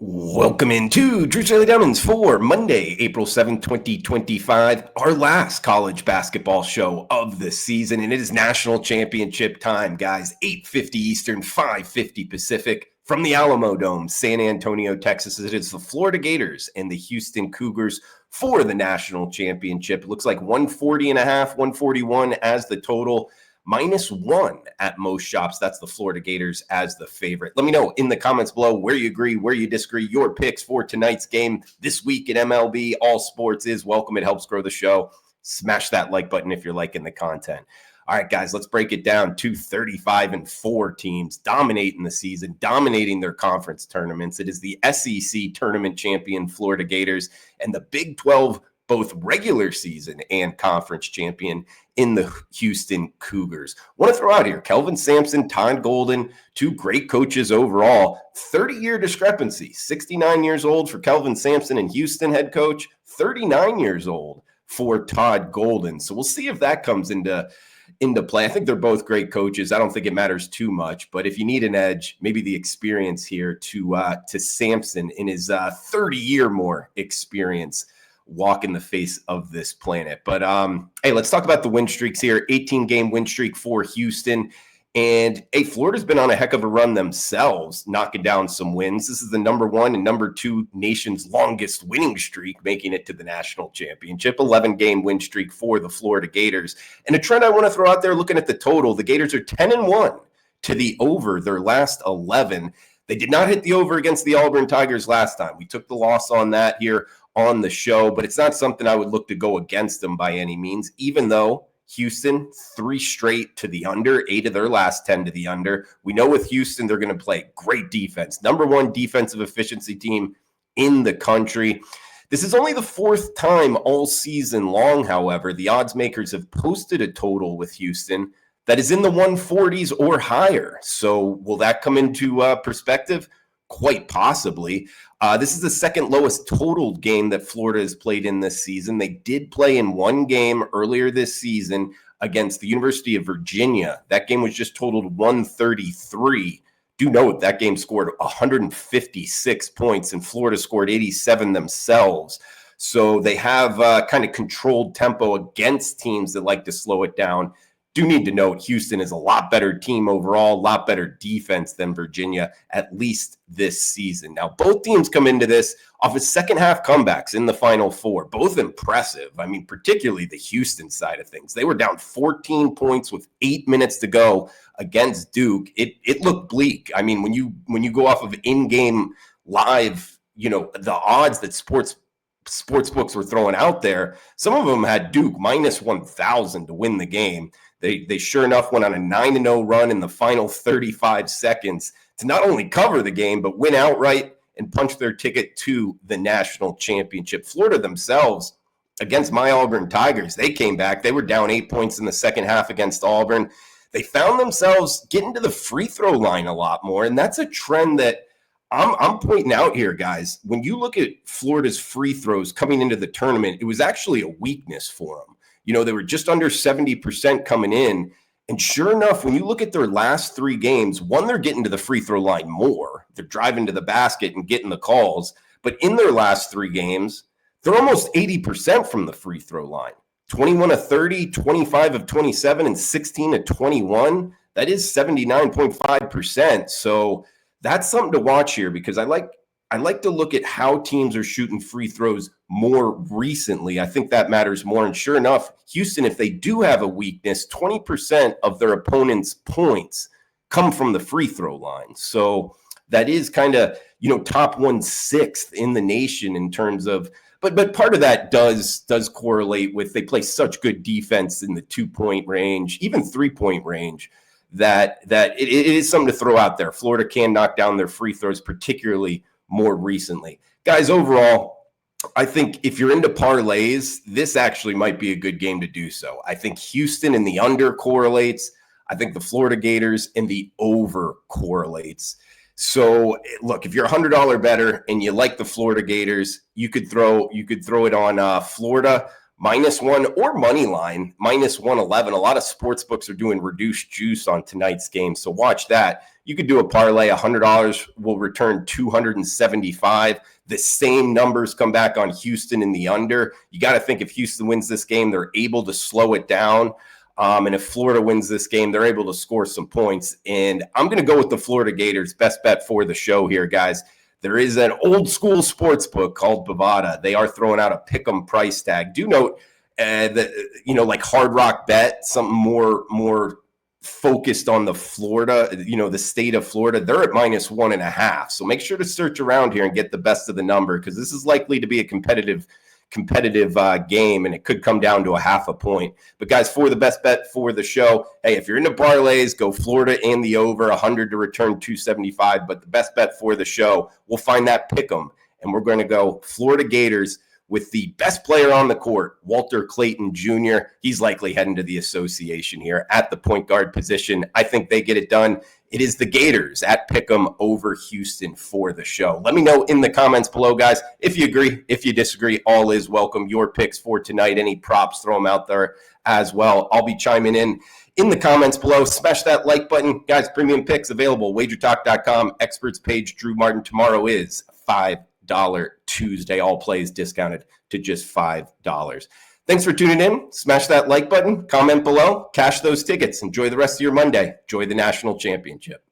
Welcome into Drew Daily Diamonds for Monday, April 7th, 2025, our last college basketball show of the season, and it is national championship time, guys. 8:50 Eastern, 5:50 Pacific from the Alamo Dome, San Antonio, Texas. It is the Florida Gators and the Houston Cougars for the national championship. It looks like 140.5, 141 as the total. -1 at most shops. That's the Florida Gators as the favorite. Let me know in the comments below where you agree, where you disagree, your picks for tonight's game this week in MLB. All sports is welcome. It helps grow the show. Smash that like button if you're liking the content. All right, guys, let's break it down. 235-4 teams dominating the season, dominating their conference tournaments. It is the SEC tournament champion Florida Gators and the Big 12 both regular season and conference champion in the Houston Cougars. Want to throw out here, Kelvin Sampson, Todd Golden, two great coaches overall. 30-year discrepancy, 69 years old for Kelvin Sampson and Houston head coach, 39 years old for Todd Golden. So we'll see if that comes into play. I think they're both great coaches. I don't think it matters too much, but if you need an edge, maybe the experience here to Sampson in his 30-year more experience walk in the face of this planet. But hey, let's talk about the win streaks here. 18-game win streak for Houston. And hey, Florida's been on a heck of a run themselves, knocking down some wins. This is the number 1 and number 2 nation's longest winning streak, making it to the national championship. 11-game win streak for the Florida Gators. And a trend I want to throw out there, looking at the total, the Gators are 10-1 to the over their last 11. They did not hit the over against the Auburn Tigers last time. We took the loss on that here on the show, but it's not something I would look to go against them by any means, even though Houston, 3 straight to the under, 8 of their last 10 to the under. We know with Houston, they're going to play great defense. Number 1 defensive efficiency team in the country. This is only the 4th time all season long, however. The odds makers have posted a total with Houston that is in the 140s or higher. So will that come into perspective? Quite possibly. This is the second lowest totaled game that Florida has played in this season. They did play in one game earlier this season against the University of Virginia. That game was just totaled 133. Do note that game scored 156 points and Florida scored 87 themselves. So they have kind of controlled tempo against teams that like to slow it down. Do need to note Houston is a lot better team overall, a lot better defense than Virginia, at least this season. Now, both teams come into this off of second half comebacks in the Final Four, both impressive. I mean, particularly the Houston side of things. They were down 14 points with 8 minutes to go against Duke. It looked bleak. I mean, when you go off of in-game live, the odds that sports books were throwing out there, some of them had Duke -1,000 to win the game. They sure enough went on a 9-0 run in the final 35 seconds to not only cover the game, but win outright and punch their ticket to the national championship. Florida themselves, against my Auburn Tigers, they came back. They were down 8 points in the second half against Auburn. They found themselves getting to the free throw line a lot more, and that's a trend that I'm pointing out here, guys. When you look at Florida's free throws coming into the tournament, it was actually a weakness for them. They were just under 70% coming in. And sure enough, when you look at their last 3 games, one, they're getting to the free throw line more. They're driving to the basket and getting the calls. But in their last 3 games, they're almost 80% from the free throw line. 21 of 30, 25 of 27, and 16 of 21. That is 79.5%. So that's something to watch here, because I like to look at how teams are shooting free throws more recently. I think that matters more. And sure enough, Houston, if they do have a weakness, 20% of their opponent's points come from the free throw line. So that is kind of, top 1/6 in the nation in terms of, but part of that does correlate with they play such good defense in the 2-point range, even 3-point range, that it is something to throw out there. Florida can knock down their free throws, particularly more recently. Guys, overall, I think if you're into parlays, this actually might be a good game to do so. I think Houston in the under correlates. I think the Florida Gators in the over correlates. So look, if you're a $100 bettor and you like the Florida Gators, you could throw it on Florida -1 or money line -111. A lot of sports books are doing reduced juice on tonight's game, so watch that. You could do a parlay. $100 will return $275. The same numbers come back on Houston in the under. You got to think if Houston wins this game, they're able to slow it down. And if Florida wins this game, they're able to score some points. And I'm going to go with the Florida Gators. Best bet for the show here, guys. There is an old school sports book called Bovada. They are throwing out a pick'em price tag. Do note that, like Hard Rock Bet, something more focused on the Florida, the state of Florida, they're at -1.5. So make sure to search around here and get the best of the number, because this is likely to be a competitive game, and it could come down to a half a point. But guys, for the best bet for the show, hey, if you're into parlays, go Florida and the over, 100 to return 275. But the best bet for the show, we'll find that pick'em, and we're going to go Florida Gators with the best player on the court, Walter Clayton Jr. He's likely heading to the association here at the point guard position. I think they get it done. It is the Gators at Pick'em over Houston for the show. Let me know in the comments below, guys, if you agree, if you disagree. All is welcome. Your picks for tonight, any props, throw them out there as well. I'll be chiming in the comments below. Smash that like button. Guys, premium picks available, WagerTalk.com, experts page, Drew Martin. Tomorrow is $5 Tuesday. All plays discounted to just $5. Thanks for tuning in. Smash that like button, comment below, cash those tickets. Enjoy the rest of your Monday. Enjoy the national championship.